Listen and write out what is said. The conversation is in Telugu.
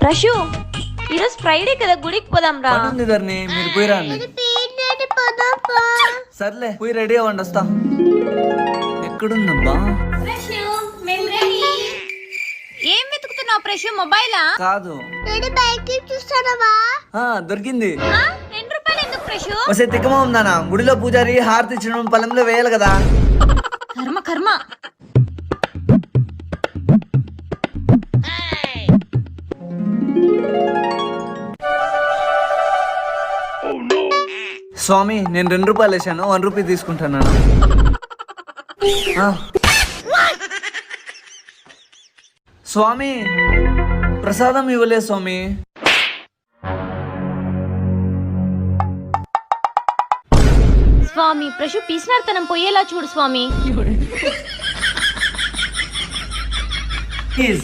ప్రశు ఈరోజు ఫ్రైడే కదా, గుడికి పోదాం రా. పని ఉంది ధరణి, మీరు పోయి రండి. సర్లే పోయి రెడీ అవ్వండి, వస్తా. ఎక్కడుందబ్బా? ఏం వెతుకుతున్నావు ప్రశు? మొబైలా? కాదు, దొరికింది. 2 రూపాయలు ఎందుకు ప్రశు? వసే తిక్కమా ఉందానా, గుడిలో పూజారి హారతి ఇచ్చడం పొలంలో వేయాలి కదా. కర్మ కర్మ. స్వామి, నేను 2 రూపాయలు వేసాను, 1 రూపీ తీసుకుంటున్నాను. స్వామి, ప్రసాదం ఇవ్వలేదు స్వామి. స్వామి, ప్రశు పీసినార్తనం పోయేలా చూడు స్వామి. ప్లీజ్